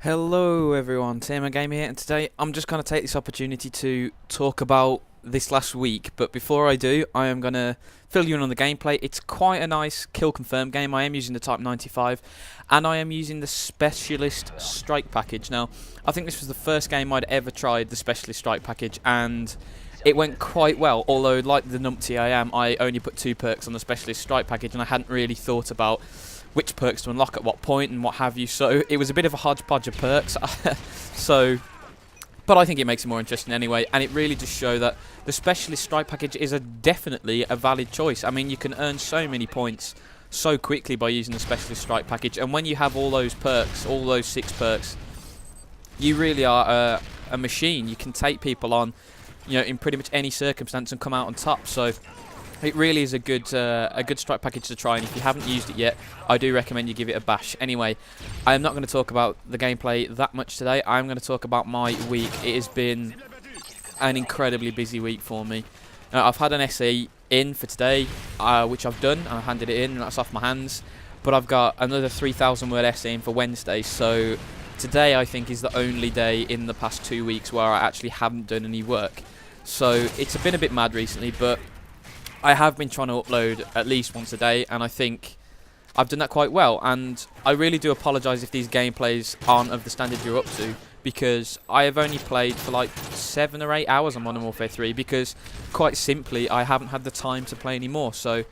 Hello everyone, TMMgamer here, and today I'm just going to take this opportunity to talk about this last week. But before I do, I am going to fill you in on the gameplay. It's quite a nice kill confirm game. I am using the Type 95 and I am using the Specialist Strike package. Now, I think this was the first game I'd ever tried the Specialist Strike package, and it went quite well, although like the numpty I am, I only put 2 perks on the Specialist Strike package and I hadn't really thought about which perks to unlock at what point and what have you, so it was a bit of a hodgepodge of perks. But I think it makes it more interesting anyway, and it really does show that the Specialist Strike package is definitely a valid choice. I mean, you can earn so many points so quickly by using the Specialist Strike package, and when you have all those perks, all those 6 perks, you really are a machine. You can take people on, you know, in pretty much any circumstance and come out on top. So it really is a good strike package to try, and if you haven't used it yet, I do recommend you give it a bash. Anyway, I am not going to talk about the gameplay that much today. I am going to talk about my week. It has been an incredibly busy week for me. I've had an essay in for today, which I've done, and I handed it in, and that's off my hands. But I've got another 3,000 word essay in for Wednesday, so today I think is the only day in the past 2 weeks where I actually haven't done any work. So it's been a bit mad recently, but I have been trying to upload at least once a day, and I think I've done that quite well. And I really do apologise if these gameplays aren't of the standard you're up to, because I have only played for like 7 or 8 hours on Modern Warfare 3, because quite simply I haven't had the time to play anymore. So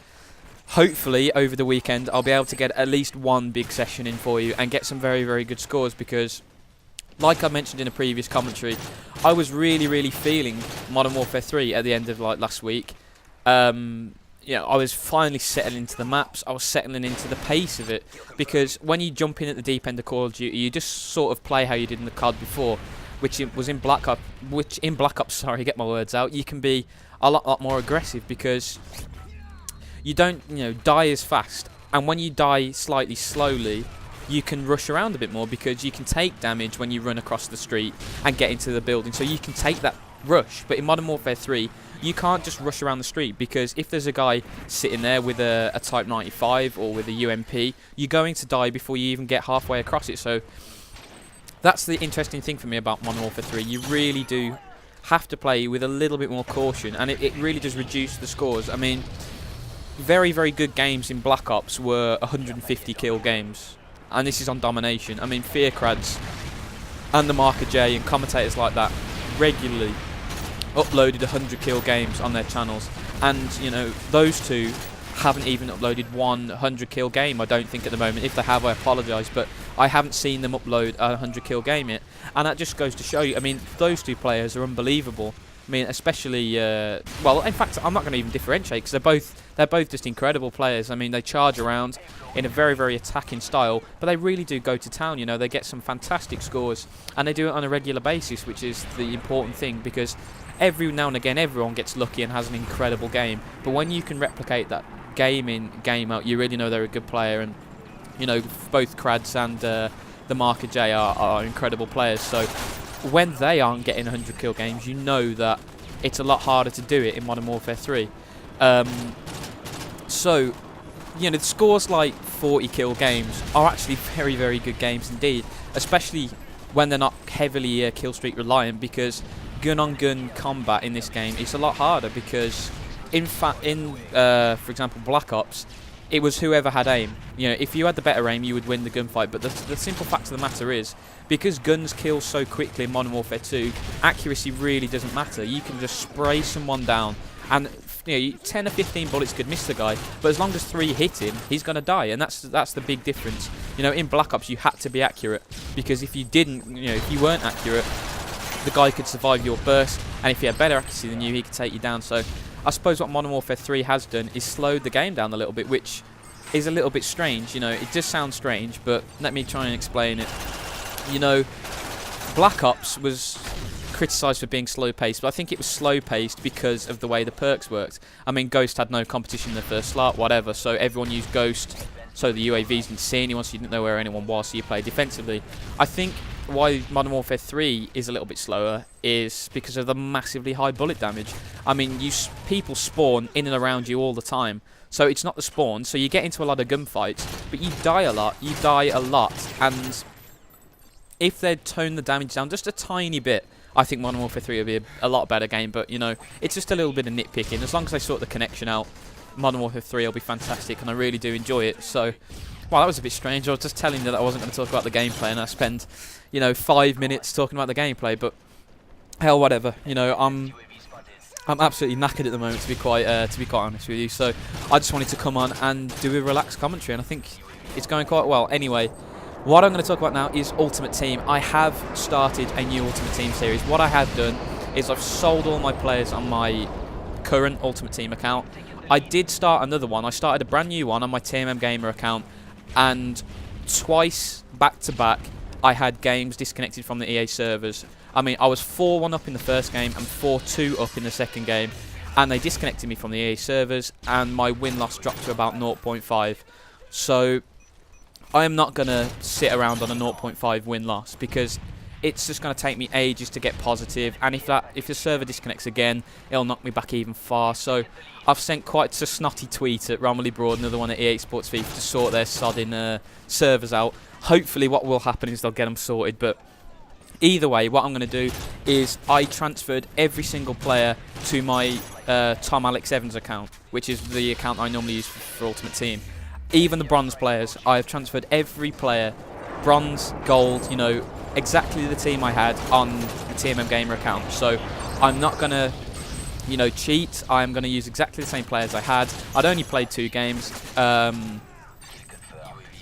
hopefully over the weekend I'll be able to get at least one big session in for you and get some very, very good scores, because like I mentioned in a previous commentary, I was really feeling Modern Warfare 3 at the end of like last week. You know, I was finally settling into the maps, I was settling into the pace of it, because when you jump in at the deep end of Call of Duty, you just sort of play how you did in the COD before, which in Black Ops, sorry, get my words out, you can be a lot more aggressive, because you don't, you know, die as fast, and when you die slightly slowly, you can rush around a bit more, because you can take damage when you run across the street and get into the building, so you can take that rush. But in Modern Warfare 3, you can't just rush around the street, because if there's a guy sitting there with a Type 95 or with a UMP, you're going to die before you even get halfway across it. So that's the interesting thing for me about Modern Warfare 3. You really do have to play with a little bit more caution, and it really does reduce the scores. I mean, very good games in Black Ops were 150 kill games, and this is on domination. I mean, Fearcrads and the Marker J and commentators like that regularly uploaded 100 kill games on their channels, and you know, those two haven't even uploaded 100 kill game, I don't think, at the moment. If they have, I apologise, but I haven't seen them upload a 100 kill game yet, and that just goes to show you, I mean, those two players are unbelievable. I mean, especially, well, in fact, I'm not going to even differentiate, because they're both just incredible players. I mean, they charge around in a very attacking style, but they really do go to town. You know, they get some fantastic scores, and they do it on a regular basis, which is the important thing, because every now and again everyone gets lucky and has an incredible game, but when you can replicate that game in, game out, you really know they're a good player. And you know, both Crads and the Marker J are incredible players, so when they aren't getting 100 kill games, you know that it's a lot harder to do it in Modern Warfare 3. So, you know, the scores like 40 kill games are actually very good games indeed, especially when they're not heavily kill streak reliant, because gun-on-gun combat in this game is a lot harder, because for example, Black Ops, it was whoever had aim. You know, if you had the better aim, you would win the gunfight. But the simple fact of the matter is, because guns kill so quickly in Modern Warfare 2, accuracy really doesn't matter. You can just spray someone down, and you know, 10 or 15 bullets could miss the guy, but as long as 3 hit him, he's going to die, and that's the big difference. You know, in Black Ops, you had to be accurate, because if you didn't, you know, if you weren't accurate, the guy could survive your burst, and if he had better accuracy than you, he could take you down. So I suppose what Modern Warfare 3 has done is slowed the game down a little bit, which is a little bit strange. You know, it does sound strange, but let me try and explain it. You know, Black Ops was criticised for being slow-paced, but I think it was slow-paced because of the way the perks worked. I mean, Ghost had no competition in the first slot, whatever, so everyone used Ghost, so the UAVs didn't see anyone, so you didn't know where anyone was, so you played defensively. I think why Modern Warfare 3 is a little bit slower is because of the massively high bullet damage. I mean, people spawn in and around you all the time, so it's not the spawn, so you get into a lot of gunfights, but you die a lot, and if they'd toned the damage down just a tiny bit, I think Modern Warfare 3 would be a lot better game. But, you know, it's just a little bit of nitpicking. As long as they sort the connection out, Modern Warfare 3 will be fantastic, and I really do enjoy it. So, wow, that was a bit strange. I was just telling you that I wasn't going to talk about the gameplay, and I spent, you know, 5 minutes talking about the gameplay. But hell, whatever. You know, I'm absolutely knackered at the moment, to be quite honest with you. So I just wanted to come on and do a relaxed commentary, and I think it's going quite well. Anyway, what I'm going to talk about now is Ultimate Team. I have started a new Ultimate Team series. What I have done is I've sold all my players on my current Ultimate Team account. I did start another one. I started a brand new one on my TMMgamer account, and twice back to back I had games disconnected from the EA servers. I mean, I was 4-1 up in the first game and 4-2 up in the second game, and they disconnected me from the EA servers, and my win-loss dropped to about 0.5. So I am not going to sit around on a 0.5 win-loss, because it's just going to take me ages to get positive, and if the server disconnects again, it'll knock me back even far. So I've sent quite a snotty tweet at Romilly Broad, another one at EA Sports FIFA, to sort their sodding servers out. Hopefully what will happen is they'll get them sorted, but either way, what I'm going to do is I transferred every single player to my Tom Alex Evans account, which is the account I normally use for Ultimate Team. Even the bronze players, I have transferred every player, bronze, gold, you know, exactly the team I had on the TMMgamer account. So I'm not going to, you know, cheat. I'm going to use exactly the same players I had. I'd only played 2 games.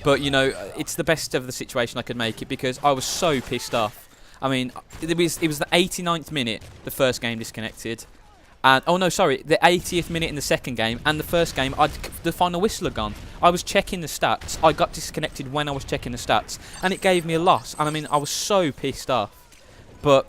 But, you know, it's the best of the situation I could make it, because I was so pissed off. I mean, it was the 89th minute, the first game disconnected. And oh no, sorry, the 80th minute in the second game, and the first game, the final whistle had gone. I was checking the stats. I got disconnected when I was checking the stats, and it gave me a loss. And I mean, I was so pissed off. But,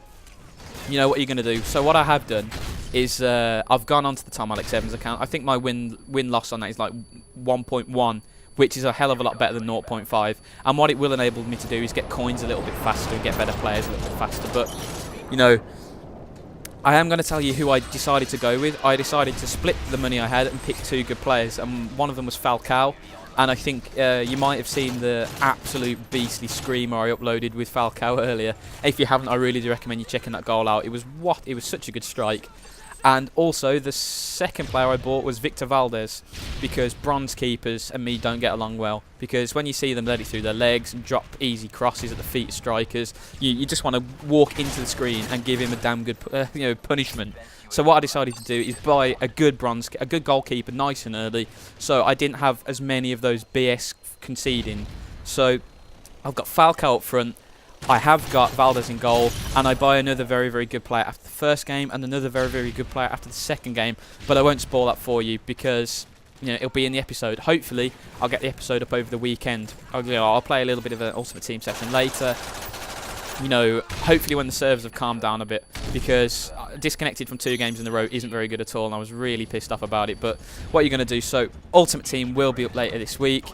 you know, what are you going to do? So what I have done is I've gone onto the Tom Alex Evans account. I think my win-loss on that is like 1.1. Which is a hell of a lot better than 0.5. And what it will enable me to do is get coins a little bit faster and get better players a little bit faster. But, you know, I am going to tell you who I decided to go with. I decided to split the money I had and pick 2 good players. And one of them was Falcao. And I think you might have seen the absolute beastly screamer I uploaded with Falcao earlier. If you haven't, I really do recommend you checking that goal out. It was such a good strike. And also, the second player I bought was Victor Valdez, because bronze keepers and me don't get along well. Because when you see them let it through their legs and drop easy crosses at the feet of strikers, you just want to walk into the screen and give him a damn good punishment. So what I decided to do is buy a good goalkeeper nice and early, so I didn't have as many of those BS conceding. So I've got Falcao up front, I have got Valdez in goal, and I buy another very, very good player after the first game and another very, very good player after the second game. But I won't spoil that for you, because, you know, it'll be in the episode. Hopefully, I'll get the episode up over the weekend. I'll play a little bit of an Ultimate Team session later. You know, hopefully when the servers have calmed down a bit, because disconnected from 2 games in a row isn't very good at all, and I was really pissed off about it. But what are you going to do? So, Ultimate Team will be up later this week.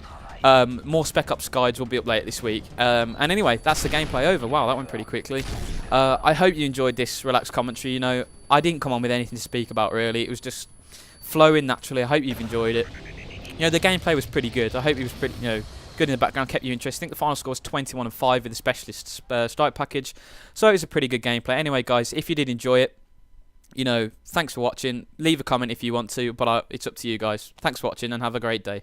More Spec Ops guides will be up later this week. And anyway, that's the gameplay over. Wow, that went pretty quickly. I hope you enjoyed this relaxed commentary. You know, I didn't come on with anything to speak about, really. It was just flowing naturally. I hope you've enjoyed it. You know, the gameplay was pretty good. I hope it was pretty, you know, good in the background, kept you interested. I think the final score was 21-5 with the specialist strike package. So it was a pretty good gameplay. Anyway, guys, if you did enjoy it, you know, thanks for watching. Leave a comment if you want to, but it's up to you guys. Thanks for watching, and have a great day.